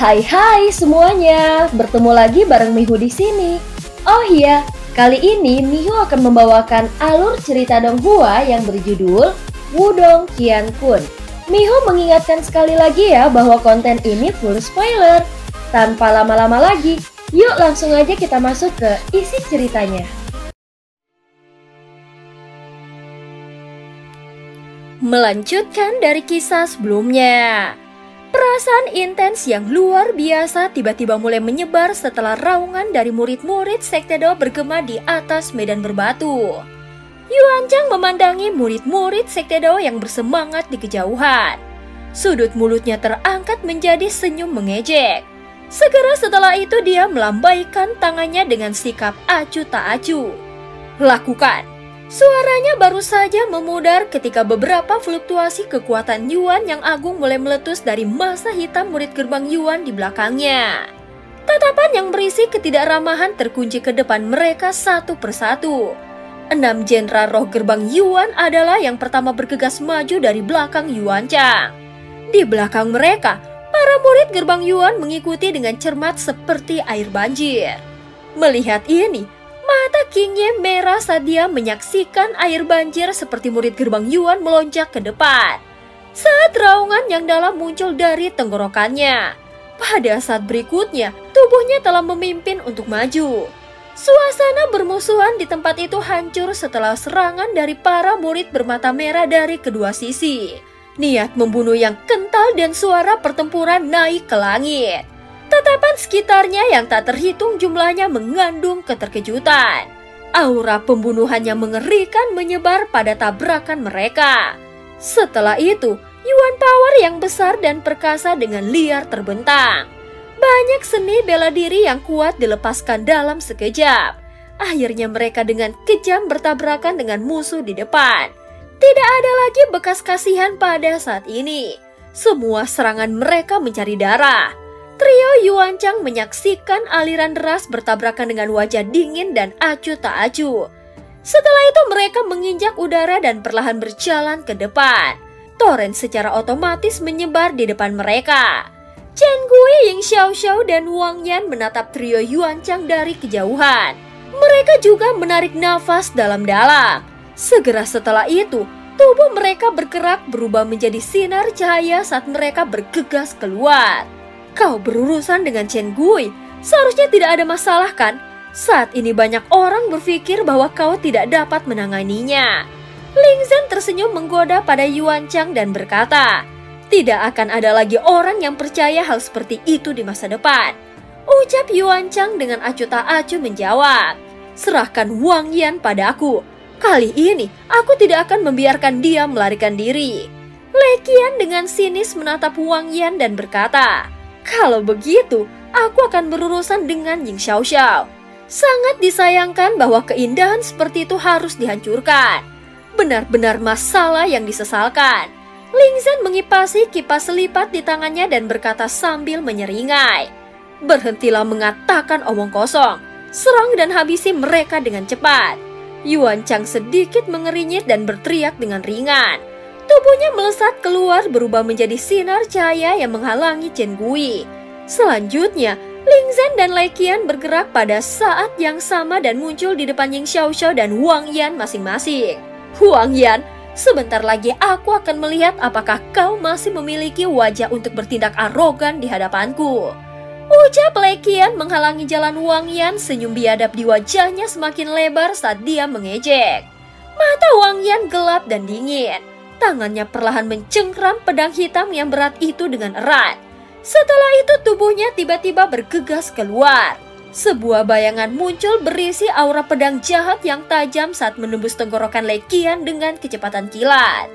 Hai semuanya, bertemu lagi bareng Mihu di sini. Oh iya, kali ini Mihu akan membawakan alur cerita Donghua yang berjudul Wudong Qiankun. Mihu mengingatkan sekali lagi ya bahwa konten ini full spoiler. Tanpa lama-lama lagi, yuk langsung aja kita masuk ke isi ceritanya. Melanjutkan dari kisah sebelumnya. Perasaan intens yang luar biasa tiba-tiba mulai menyebar setelah raungan dari murid-murid Sekte Do bergema di atas medan berbatu. Yuanchang memandangi murid-murid Sekte Do yang bersemangat di kejauhan. Sudut mulutnya terangkat menjadi senyum mengejek. Segera setelah itu dia melambaikan tangannya dengan sikap acuh tak acuh. Lakukan. Suaranya baru saja memudar ketika beberapa fluktuasi kekuatan Yuan yang agung mulai meletus dari masa hitam murid gerbang Yuan di belakangnya. Tatapan yang berisi ketidakramahan terkunci ke depan mereka satu persatu. 6 jenderal roh gerbang Yuan adalah yang pertama bergegas maju dari belakang Yuanchang. Di belakang mereka, para murid gerbang Yuan mengikuti dengan cermat seperti air banjir. Melihat ini, mata King Ye merah saat dia menyaksikan air banjir seperti murid gerbang Yuan melonjak ke depan. Saat raungan yang dalam muncul dari tenggorokannya. Pada saat berikutnya, tubuhnya telah memimpin untuk maju. Suasana bermusuhan di tempat itu hancur setelah serangan dari para murid bermata merah dari kedua sisi. Niat membunuh yang kental dan suara pertempuran naik ke langit. Tatapan sekitarnya yang tak terhitung jumlahnya mengandung keterkejutan. Aura pembunuhan yang mengerikan menyebar pada tabrakan mereka. Setelah itu, Yuan Power yang besar dan perkasa dengan liar terbentang. Banyak seni bela diri yang kuat dilepaskan dalam sekejap. Akhirnya mereka dengan kejam bertabrakan dengan musuh di depan. Tidak ada lagi bekas kasihan pada saat ini. Semua serangan mereka mencari darah. Trio Yuanchang menyaksikan aliran deras bertabrakan dengan wajah dingin dan acuh tak acuh. Setelah itu mereka menginjak udara dan perlahan berjalan ke depan. Toren secara otomatis menyebar di depan mereka. Chen Gui, Ying Xiaoxiao, dan Wang Yan menatap trio Yuanchang dari kejauhan. Mereka juga menarik nafas dalam-dalam. Segera setelah itu, tubuh mereka bergerak berubah menjadi sinar cahaya saat mereka bergegas keluar. Kau berurusan dengan Chen Gui, seharusnya tidak ada masalah kan? Saat ini banyak orang berpikir bahwa kau tidak dapat menanganinya. Ling Zhen tersenyum menggoda pada Yuanchang dan berkata, tidak akan ada lagi orang yang percaya hal seperti itu di masa depan. Ucap Yuanchang dengan acuh tak acuh menjawab, serahkan Wang Yan padaku. Kali ini aku tidak akan membiarkan dia melarikan diri. Lei Qian dengan sinis menatap Wang Yan dan berkata, kalau begitu, aku akan berurusan dengan Ying Xiaoxiao. Sangat disayangkan bahwa keindahan seperti itu harus dihancurkan. Benar-benar masalah yang disesalkan. Ling Zhen mengipasi kipas lipat di tangannya dan berkata sambil menyeringai. Berhentilah mengatakan omong kosong. Serang dan habisi mereka dengan cepat. Yuanchang sedikit mengerinyit dan berteriak dengan ringan. Tubuhnya melesat keluar berubah menjadi sinar cahaya yang menghalangi Chen Gui. Selanjutnya, Ling Zhen dan Lei Qian bergerak pada saat yang sama dan muncul di depan Ying Xiaoxiao dan Wang Yan masing-masing. Wang Yan, sebentar lagi aku akan melihat apakah kau masih memiliki wajah untuk bertindak arogan di hadapanku. Ucap Lei Qian menghalangi jalan Wang Yan, senyum biadab di wajahnya semakin lebar saat dia mengejek. Mata Wang Yan gelap dan dingin. Tangannya perlahan mencengkram pedang hitam yang berat itu dengan erat. Setelah itu tubuhnya tiba-tiba bergegas keluar. Sebuah bayangan muncul berisi aura pedang jahat yang tajam saat menembus tenggorokan Lei Qian dengan kecepatan kilat.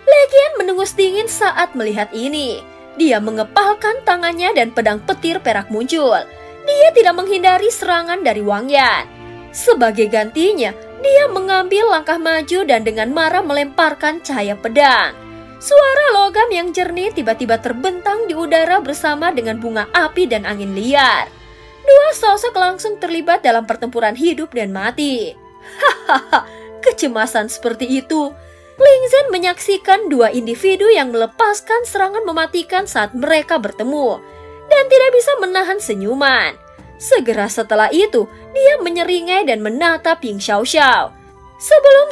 Lei Qian mendengus dingin saat melihat ini. Dia mengepalkan tangannya dan pedang petir perak muncul. Dia tidak menghindari serangan dari Wang Yan. Sebagai gantinya, dia mengambil langkah maju dan dengan marah melemparkan cahaya pedang. Suara logam yang jernih tiba-tiba terbentang di udara bersama dengan bunga api dan angin liar. Dua sosok langsung terlibat dalam pertempuran hidup dan mati. Hahaha, kecemasan seperti itu. Ling Zhen menyaksikan dua individu yang melepaskan serangan mematikan saat mereka bertemu dan tidak bisa menahan senyuman. Segera setelah itu, dia menyeringai dan menatap Ying Xiaoxiao.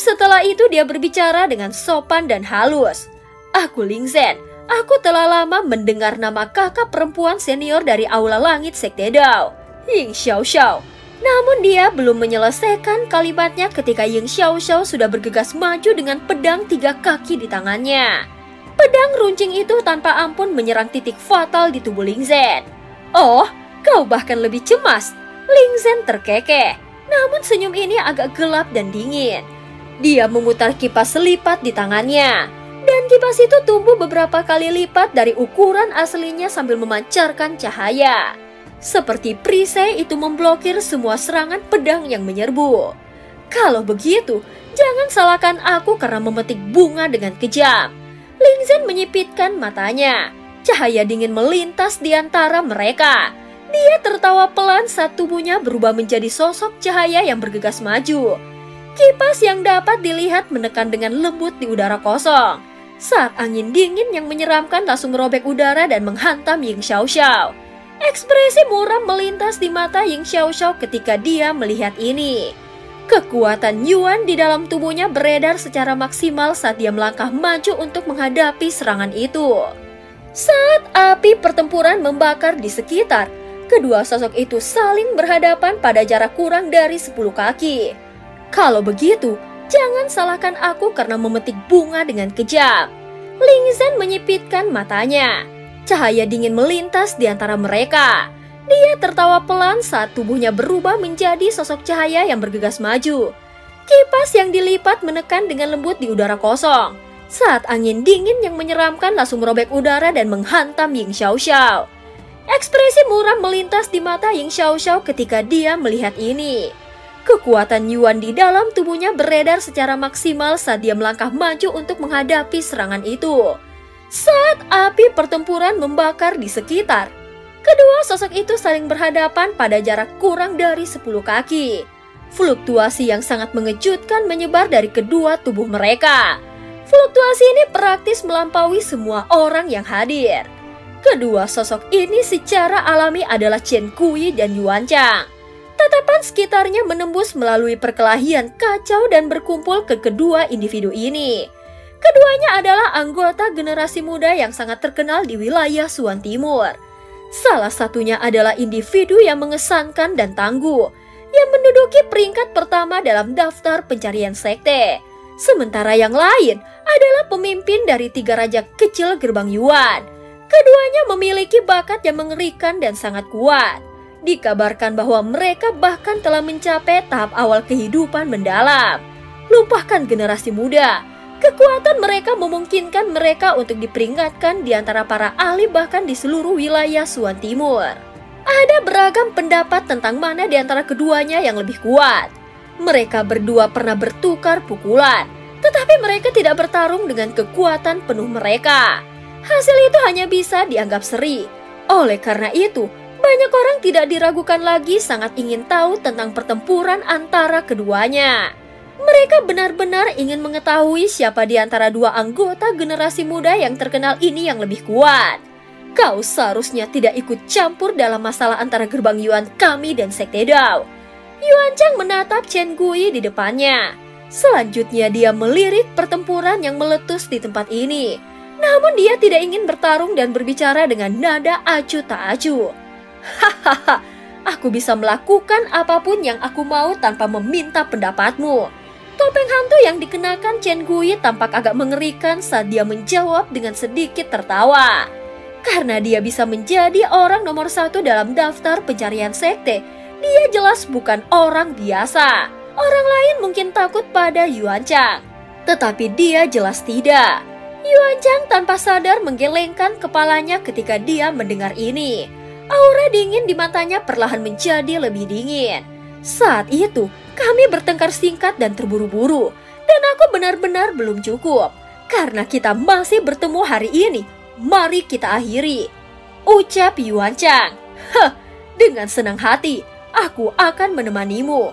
Setelah itu dia berbicara dengan sopan dan halus. Aku Ling Zhen, aku telah lama mendengar nama kakak perempuan senior dari Aula Langit Sekte Dao, Ying Xiaoxiao. Namun dia belum menyelesaikan kalimatnya ketika Ying Xiaoxiao sudah bergegas maju dengan pedang 3 kaki di tangannya. Pedang runcing itu tanpa ampun menyerang titik fatal di tubuh Ling Zhen. Oh, kau bahkan lebih cemas. Ling Zhen terkekeh, namun senyum ini agak gelap dan dingin. Dia memutar kipas lipat di tangannya, dan kipas itu tumbuh beberapa kali lipat dari ukuran aslinya sambil memancarkan cahaya. Seperti perisai itu memblokir semua serangan pedang yang menyerbu. Kalau begitu, jangan salahkan aku karena memetik bunga dengan kejam. Ling Zhen menyipitkan matanya. Cahaya dingin melintas di antara mereka. Dia tertawa pelan saat tubuhnya berubah menjadi sosok cahaya yang bergegas maju. Kipas yang dapat dilihat menekan dengan lembut di udara kosong. Saat angin dingin yang menyeramkan langsung merobek udara dan menghantam Ying Xiaoxiao. Ekspresi muram melintas di mata Ying Xiaoxiao ketika dia melihat ini. Kekuatan Yuan di dalam tubuhnya beredar secara maksimal saat dia melangkah maju untuk menghadapi serangan itu. Saat api pertempuran membakar di sekitar, kedua sosok itu saling berhadapan pada jarak kurang dari 10 kaki. Kalau begitu, jangan salahkan aku karena memetik bunga dengan kejam. Ling Zhen menyipitkan matanya. Cahaya dingin melintas di antara mereka. Dia tertawa pelan saat tubuhnya berubah menjadi sosok cahaya yang bergegas maju. Kipas yang dilipat menekan dengan lembut di udara kosong. Saat angin dingin yang menyeramkan langsung merobek udara dan menghantam Ying Xiaoxiao. Ekspresi muram melintas di mata Ying Xiaoxiao ketika dia melihat ini. Kekuatan Yuan di dalam tubuhnya beredar secara maksimal saat dia melangkah maju untuk menghadapi serangan itu. Saat api pertempuran membakar di sekitar, kedua sosok itu saling berhadapan pada jarak kurang dari 10 kaki. Fluktuasi yang sangat mengejutkan menyebar dari kedua tubuh mereka. Fluktuasi ini praktis melampaui semua orang yang hadir. Kedua sosok ini secara alami adalah Chen Kui dan Yuan Chang. Tatapan sekitarnya menembus melalui perkelahian kacau dan berkumpul ke kedua individu ini. Keduanya adalah anggota generasi muda yang sangat terkenal di wilayah Suan Timur. Salah satunya adalah individu yang mengesankan dan tangguh, yang menduduki peringkat pertama dalam daftar pencarian sekte. Sementara yang lain adalah pemimpin dari 3 raja kecil gerbang Yuan. Keduanya memiliki bakat yang mengerikan dan sangat kuat. Dikabarkan bahwa mereka bahkan telah mencapai tahap awal kehidupan mendalam. Lupakan generasi muda. Kekuatan mereka memungkinkan mereka untuk diperingatkan di antara para ahli bahkan di seluruh wilayah Suan Timur. Ada beragam pendapat tentang mana di antara keduanya yang lebih kuat. Mereka berdua pernah bertukar pukulan, tetapi mereka tidak bertarung dengan kekuatan penuh mereka. Hasil itu hanya bisa dianggap seri. Oleh karena itu, banyak orang tidak diragukan lagi sangat ingin tahu tentang pertempuran antara keduanya. Mereka benar-benar ingin mengetahui siapa di antara dua anggota generasi muda yang terkenal ini yang lebih kuat. Kau seharusnya tidak ikut campur dalam masalah antara gerbang Yuan kami dan Sekte Dao. Yuan Chang menatap Chen Gui di depannya. Selanjutnya dia melirik pertempuran yang meletus di tempat ini. Namun dia tidak ingin bertarung dan berbicara dengan nada acuh tak acuh. Hahaha, aku bisa melakukan apapun yang aku mau tanpa meminta pendapatmu. Topeng hantu yang dikenakan Chen Gui tampak agak mengerikan saat dia menjawab dengan sedikit tertawa. Karena dia bisa menjadi orang nomor 1 dalam daftar pencarian sekte, dia jelas bukan orang biasa. Orang lain mungkin takut pada Yuan Chang, tetapi dia jelas tidak. Yuan Chang tanpa sadar menggelengkan kepalanya ketika dia mendengar ini. Aura dingin di matanya perlahan menjadi lebih dingin. Saat itu, kami bertengkar singkat dan terburu-buru, dan aku benar-benar belum cukup. Karena kita masih bertemu hari ini, mari kita akhiri, ucap Yuan Chang. Dengan senang hati, aku akan menemanimu,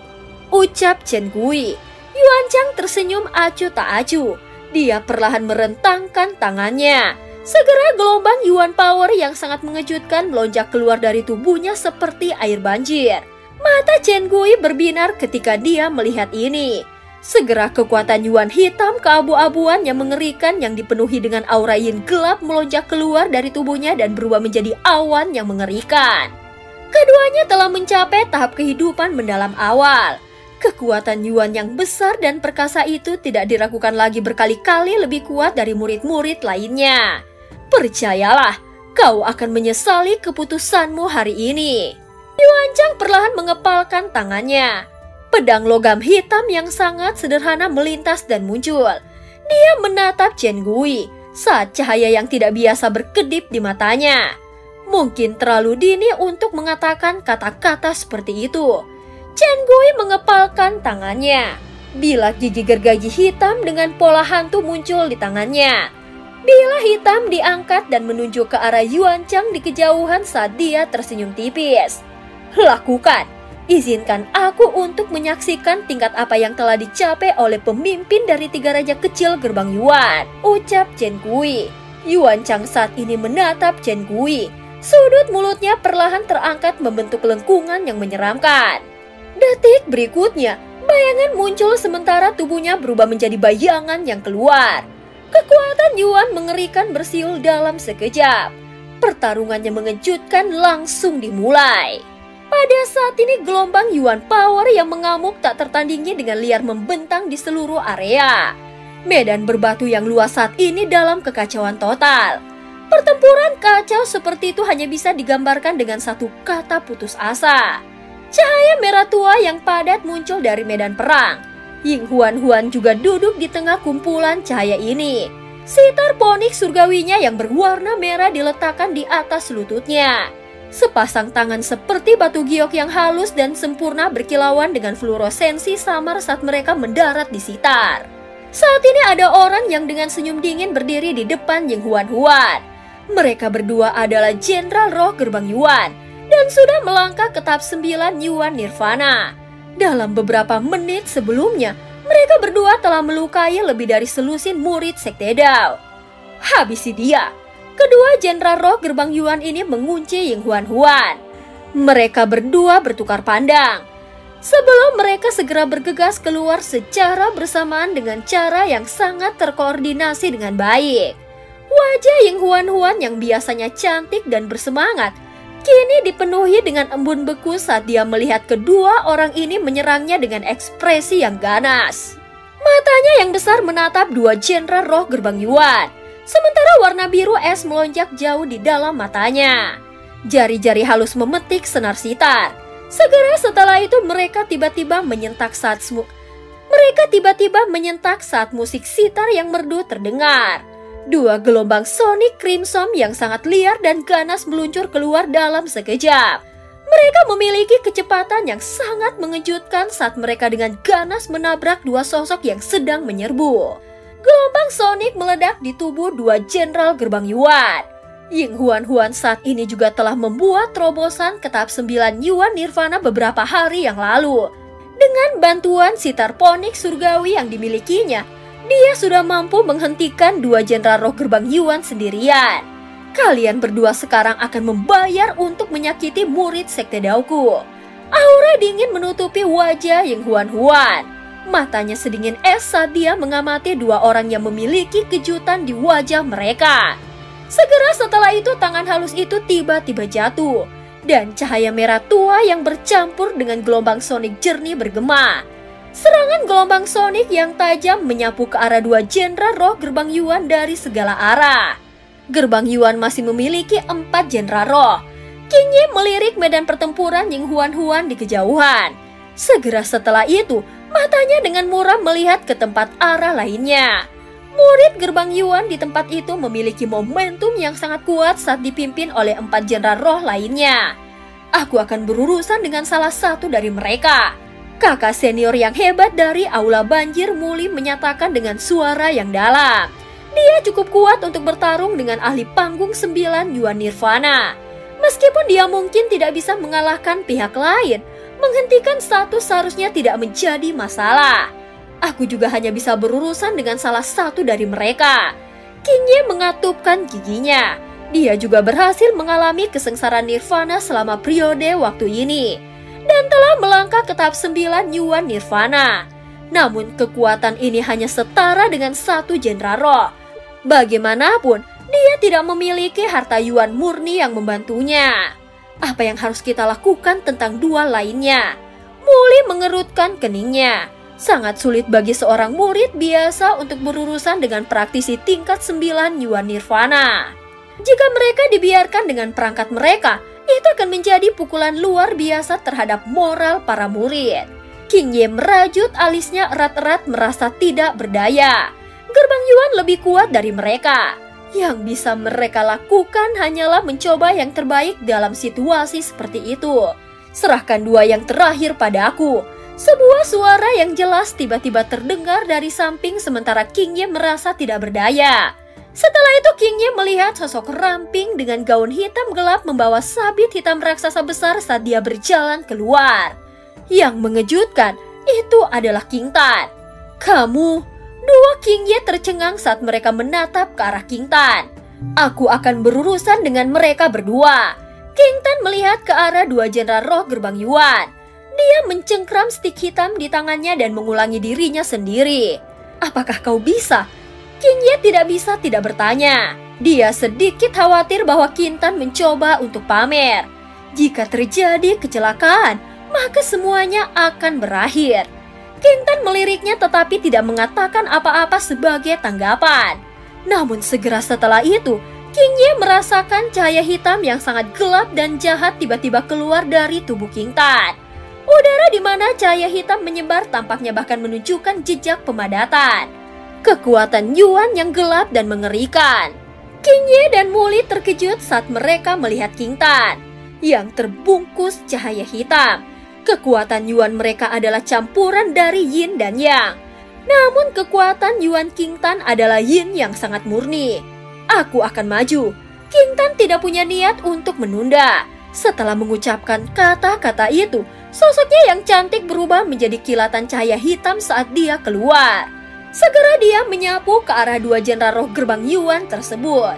ucap Chen Gui. Yuan Chang tersenyum acuh tak acuh. Dia perlahan merentangkan tangannya. Segera gelombang Yuan Power yang sangat mengejutkan melonjak keluar dari tubuhnya seperti air banjir. Mata Chen Gui berbinar ketika dia melihat ini. Segera kekuatan Yuan hitam keabu-abuan yang mengerikan yang dipenuhi dengan aura yin gelap melonjak keluar dari tubuhnya dan berubah menjadi awan yang mengerikan. Keduanya telah mencapai tahap kehidupan mendalam awal. Kekuatan Yuan yang besar dan perkasa itu tidak diragukan lagi berkali-kali lebih kuat dari murid-murid lainnya. Percayalah, kau akan menyesali keputusanmu hari ini. Yuan Chang perlahan mengepalkan tangannya. Pedang logam hitam yang sangat sederhana melintas dan muncul. Dia menatap Chen Gui saat cahaya yang tidak biasa berkedip di matanya. Mungkin terlalu dini untuk mengatakan kata-kata seperti itu. Chen Gui mengepalkan tangannya. Bilah gigi gergaji hitam dengan pola hantu muncul di tangannya. Bilah hitam diangkat dan menunjuk ke arah Yuan Chang di kejauhan saat dia tersenyum tipis. Lakukan. Izinkan aku untuk menyaksikan tingkat apa yang telah dicapai oleh pemimpin dari 3 raja kecil gerbang Yuan, ucap Chen Gui. Yuan Chang saat ini menatap Chen Gui. Sudut mulutnya perlahan terangkat membentuk lengkungan yang menyeramkan. Detik berikutnya, bayangan muncul sementara tubuhnya berubah menjadi bayangan yang keluar. Kekuatan Yuan mengerikan bersiul dalam sekejap. Pertarungannya mengejutkan langsung dimulai. Pada saat ini gelombang Yuan Power yang mengamuk tak tertandingi dengan liar membentang di seluruh area. Medan berbatu yang luas saat ini dalam kekacauan total. Pertempuran kacau seperti itu hanya bisa digambarkan dengan satu kata putus asa. Cahaya merah tua yang padat muncul dari medan perang. Ying Huan juga duduk di tengah kumpulan cahaya ini. Sitar ponik surgawinya yang berwarna merah diletakkan di atas lututnya. Sepasang tangan seperti batu giok yang halus dan sempurna berkilauan dengan fluoresensi samar saat mereka mendarat di sitar. Saat ini ada orang yang dengan senyum dingin berdiri di depan Ying Huan. Mereka berdua adalah Jenderal Roh Gerbang Yuan dan sudah melangkah ke tahap 9 Yuan Nirvana. Dalam beberapa menit sebelumnya, mereka berdua telah melukai lebih dari selusin murid Sekte Dao. Habisi dia. Kedua Jenderal Roh Gerbang Yuan ini mengunci Ying Huan. Mereka berdua bertukar pandang. Sebelum mereka segera bergegas keluar secara bersamaan dengan cara yang sangat terkoordinasi dengan baik. Wajah Ying Huan yang biasanya cantik dan bersemangat, kini dipenuhi dengan embun beku saat dia melihat kedua orang ini menyerangnya dengan ekspresi yang ganas. Matanya yang besar menatap dua Jenderal Roh Gerbang Yuan. Sementara warna biru es melonjak jauh di dalam matanya. Jari-jari halus memetik senar sitar. Segera setelah itu mereka tiba-tiba menyentak saat musik sitar yang merdu terdengar. Dua gelombang sonic crimson yang sangat liar dan ganas meluncur keluar dalam sekejap. Mereka memiliki kecepatan yang sangat mengejutkan saat mereka dengan ganas menabrak dua sosok yang sedang menyerbu. Gelombang sonik meledak di tubuh dua Jenderal Gerbang Yuan. Ying Huan saat ini juga telah membuat terobosan ke tahap 9 Yuan Nirvana beberapa hari yang lalu. Dengan bantuan sitar ponik surgawi yang dimilikinya, dia sudah mampu menghentikan dua Jenderal Roh Gerbang Yuan sendirian. Kalian berdua sekarang akan membayar untuk menyakiti murid Sekte Daoku. Aura dingin menutupi wajah Ying Huan. Matanya sedingin es saat dia mengamati dua orang yang memiliki kejutan di wajah mereka. Segera setelah itu tangan halus itu tiba-tiba jatuh. Dan cahaya merah tua yang bercampur dengan gelombang sonik jernih bergema. Serangan gelombang sonik yang tajam menyapu ke arah dua Jenderal Roh Gerbang Yuan dari segala arah. Gerbang Yuan masih memiliki 4 Jenderal Roh. King Yi melirik medan pertempuran Ying Huan di kejauhan. Segera setelah itu, matanya dengan muram melihat ke tempat arah lainnya. Murid Gerbang Yuan di tempat itu memiliki momentum yang sangat kuat saat dipimpin oleh 4 Jenderal Roh lainnya. Aku akan berurusan dengan salah satu dari mereka. Kakak senior yang hebat dari Aula Banjir Muli menyatakan dengan suara yang dalam. Dia cukup kuat untuk bertarung dengan ahli panggung 9 Yuan Nirvana. Meskipun dia mungkin tidak bisa mengalahkan pihak lain, menghentikan satu seharusnya tidak menjadi masalah. Aku juga hanya bisa berurusan dengan salah satu dari mereka. King Ye mengatupkan giginya. Dia juga berhasil mengalami kesengsaraan nirvana selama periode waktu ini dan telah melangkah ke tahap 9 Yuan nirvana. Namun kekuatan ini hanya setara dengan satu Jenderal Roh. Bagaimanapun, dia tidak memiliki harta Yuan murni yang membantunya. Apa yang harus kita lakukan tentang dua lainnya? Muli mengerutkan keningnya. Sangat sulit bagi seorang murid biasa untuk berurusan dengan praktisi tingkat 9 Yuan nirvana. Jika mereka dibiarkan dengan perangkat mereka, itu akan menjadi pukulan luar biasa terhadap moral para murid. King Ye merajut alisnya erat-erat merasa tidak berdaya. Gerbang Yuan lebih kuat dari mereka. Yang bisa mereka lakukan hanyalah mencoba yang terbaik dalam situasi seperti itu. Serahkan dua yang terakhir padaku. Sebuah suara yang jelas tiba-tiba terdengar dari samping sementara King Ye merasa tidak berdaya. Setelah itu King Ye melihat sosok ramping dengan gaun hitam gelap membawa sabit hitam raksasa besar saat dia berjalan keluar. Yang mengejutkan, itu adalah King Tan. Kamu? Dua King Ye tercengang saat mereka menatap ke arah King Tan. Aku akan berurusan dengan mereka berdua. King Tan melihat ke arah dua Jenderal Roh Gerbang Yuan. Dia mencengkram stik hitam di tangannya dan mengulangi dirinya sendiri. Apakah kau bisa? King Ye tidak bisa tidak bertanya. Dia sedikit khawatir bahwa King Tan mencoba untuk pamer. Jika terjadi kecelakaan, maka semuanya akan berakhir. King Tan meliriknya tetapi tidak mengatakan apa-apa sebagai tanggapan. Namun segera setelah itu, King Ye merasakan cahaya hitam yang sangat gelap dan jahat tiba-tiba keluar dari tubuh King Tan. Udara di mana cahaya hitam menyebar tampaknya bahkan menunjukkan jejak pemadatan. Kekuatan Yuan yang gelap dan mengerikan. King Ye dan Muli terkejut saat mereka melihat King Tan yang terbungkus cahaya hitam. Kekuatan Yuan mereka adalah campuran dari Yin dan Yang. Namun kekuatan Yuan King Tan adalah Yin yang sangat murni. Aku akan maju. King Tan tidak punya niat untuk menunda. Setelah mengucapkan kata-kata itu, sosoknya yang cantik berubah menjadi kilatan cahaya hitam saat dia keluar. Segera dia menyapu ke arah dua Jenderal Roh Gerbang Yuan tersebut.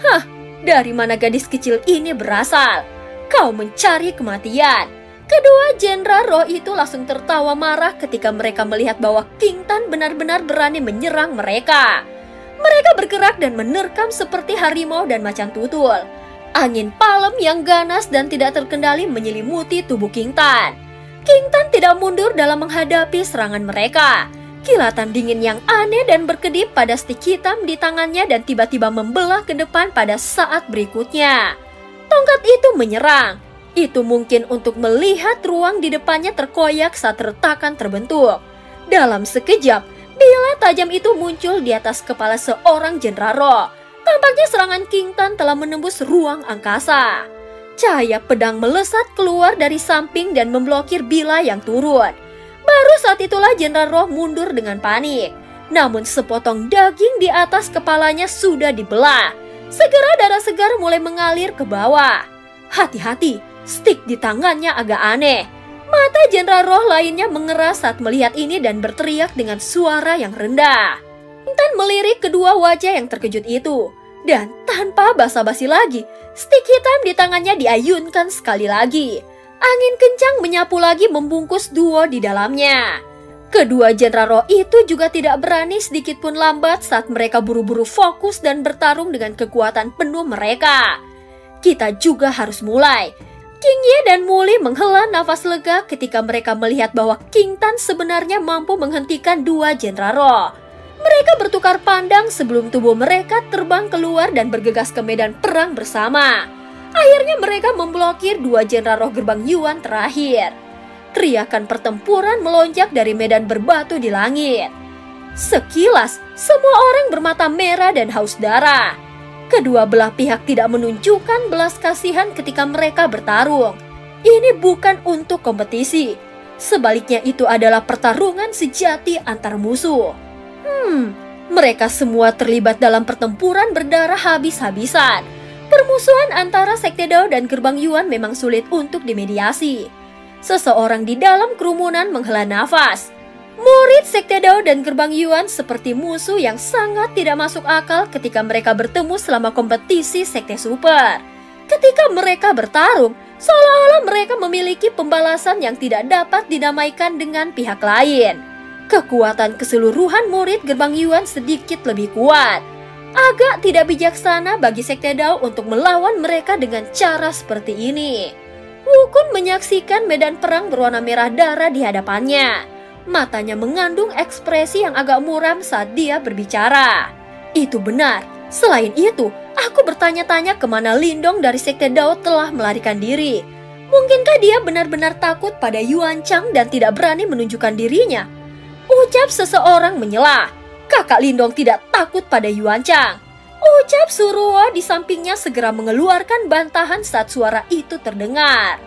Hah, dari mana gadis kecil ini berasal? Kau mencari kematian. Kedua Jenderal Roh itu langsung tertawa marah ketika mereka melihat bahwa King Tan benar-benar berani menyerang mereka. Mereka bergerak dan menerkam seperti harimau dan macan tutul. Angin palem yang ganas dan tidak terkendali menyelimuti tubuh King Tan. King Tan tidak mundur dalam menghadapi serangan mereka. Kilatan dingin yang aneh dan berkedip pada stik hitam di tangannya dan tiba-tiba membelah ke depan pada saat berikutnya. Tongkat itu menyerang. Itu mungkin untuk melihat ruang di depannya terkoyak saat retakan terbentuk. Dalam sekejap, bila tajam itu muncul di atas kepala seorang Jenderal Roh. Tampaknya serangan King Tan telah menembus ruang angkasa. Cahaya pedang melesat keluar dari samping dan memblokir bila yang turun. Baru saat itulah Jenderal Roh mundur dengan panik. Namun sepotong daging di atas kepalanya sudah dibelah. Segera darah segar mulai mengalir ke bawah. Hati-hati, stik di tangannya agak aneh. Mata Jenderal Roh lainnya mengeras saat melihat ini dan berteriak dengan suara yang rendah. Tan melirik kedua wajah yang terkejut itu. Dan tanpa basa-basi lagi, stik hitam di tangannya diayunkan sekali lagi. Angin kencang menyapu lagi membungkus duo di dalamnya. Kedua Jenderal Roh itu juga tidak berani sedikit pun lambat saat mereka buru-buru fokus dan bertarung dengan kekuatan penuh mereka. Kita juga harus mulai. King Ye dan Muli menghela nafas lega ketika mereka melihat bahwa King Tan sebenarnya mampu menghentikan dua Jenderal Roh. Mereka bertukar pandang sebelum tubuh mereka terbang keluar dan bergegas ke medan perang bersama. Akhirnya mereka memblokir dua Jenderal Roh Gerbang Yuan terakhir. Teriakan pertempuran melonjak dari medan berbatu di langit. Sekilas, semua orang bermata merah dan haus darah. Kedua belah pihak tidak menunjukkan belas kasihan ketika mereka bertarung. Ini bukan untuk kompetisi. Sebaliknya itu adalah pertarungan sejati antar musuh. Mereka semua terlibat dalam pertempuran berdarah habis-habisan. Permusuhan antara Sekte Dao dan Gerbang Yuan memang sulit untuk dimediasi. Seseorang di dalam kerumunan menghela nafas. Murid Sekte Dao dan Gerbang Yuan seperti musuh yang sangat tidak masuk akal ketika mereka bertemu selama kompetisi Sekte Super. Ketika mereka bertarung, seolah-olah mereka memiliki pembalasan yang tidak dapat didamaikan dengan pihak lain. Kekuatan keseluruhan murid Gerbang Yuan sedikit lebih kuat. Agak tidak bijaksana bagi Sekte Dao untuk melawan mereka dengan cara seperti ini. Wukun menyaksikan medan perang berwarna merah darah di hadapannya. Matanya mengandung ekspresi yang agak muram saat dia berbicara. Itu benar. Selain itu, aku bertanya-tanya kemana Lindong dari Sekte Dao telah melarikan diri. Mungkinkah dia benar-benar takut pada Yuan Chang dan tidak berani menunjukkan dirinya? Ucap seseorang menyelah. Kakak Lindong tidak takut pada Yuan Chang. Ucap Suruo di sampingnya segera mengeluarkan bantahan saat suara itu terdengar.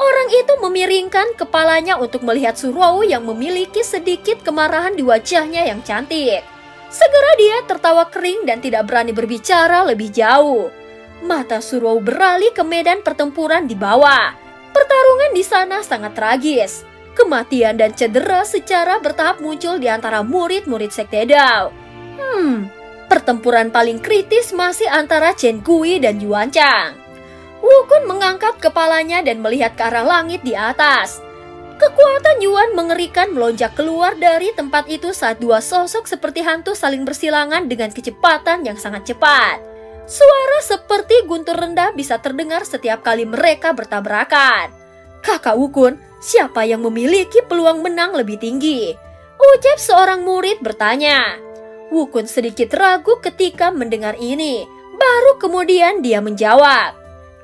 Orang itu memiringkan kepalanya untuk melihat Suruo yang memiliki sedikit kemarahan di wajahnya yang cantik. Segera dia tertawa kering dan tidak berani berbicara lebih jauh. Mata Suruo beralih ke medan pertempuran di bawah. Pertarungan di sana sangat tragis. Kematian dan cedera secara bertahap muncul di antara murid-murid Sekte Dao. Pertempuran paling kritis masih antara Chen Gui dan Yuan Chang. Wukun mengangkat kepalanya dan melihat ke arah langit di atas. Kekuatan Yuan mengerikan melonjak keluar dari tempat itu saat dua sosok seperti hantu saling bersilangan dengan kecepatan yang sangat cepat. Suara seperti guntur rendah bisa terdengar setiap kali mereka bertabrakan. Kakak Wukun, siapa yang memiliki peluang menang lebih tinggi? Ucap seorang murid bertanya. Wukun sedikit ragu ketika mendengar ini. Baru kemudian dia menjawab.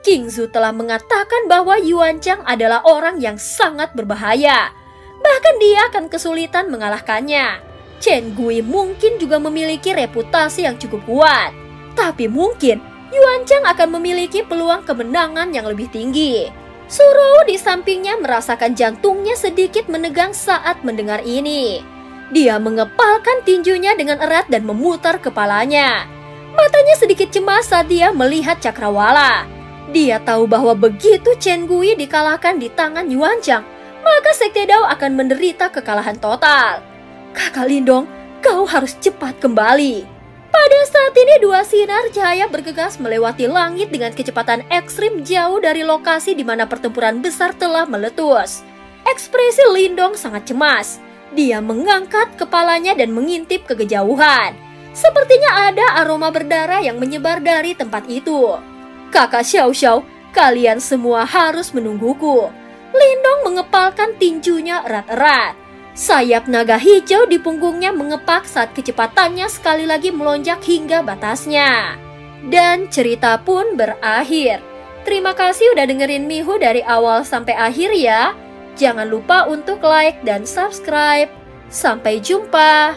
Qingzu telah mengatakan bahwa Yuan Chang adalah orang yang sangat berbahaya. Bahkan dia akan kesulitan mengalahkannya. Chen Gui mungkin juga memiliki reputasi yang cukup kuat. Tapi mungkin Yuan Chang akan memiliki peluang kemenangan yang lebih tinggi. Suruo di sampingnya merasakan jantungnya sedikit menegang saat mendengar ini. Dia mengepalkan tinjunya dengan erat dan memutar kepalanya. Matanya sedikit cemas saat dia melihat cakrawala. Dia tahu bahwa begitu Chen Gui dikalahkan di tangan Yuan Chang, maka Sekte Dao akan menderita kekalahan total. Kakak Lindong, kau harus cepat kembali. Pada saat ini dua sinar cahaya bergegas melewati langit dengan kecepatan ekstrim jauh dari lokasi di mana pertempuran besar telah meletus. Ekspresi Lindong sangat cemas. Dia mengangkat kepalanya dan mengintip ke kejauhan. Sepertinya ada aroma berdarah yang menyebar dari tempat itu. Kakak Xiao Xiao, kalian semua harus menungguku. Lindong mengepalkan tinjunya erat-erat. Sayap naga hijau di punggungnya mengepak saat kecepatannya sekali lagi melonjak hingga batasnya. Dan cerita pun berakhir. Terima kasih udah dengerin Mihu dari awal sampai akhir ya. Jangan lupa untuk like dan subscribe. Sampai jumpa.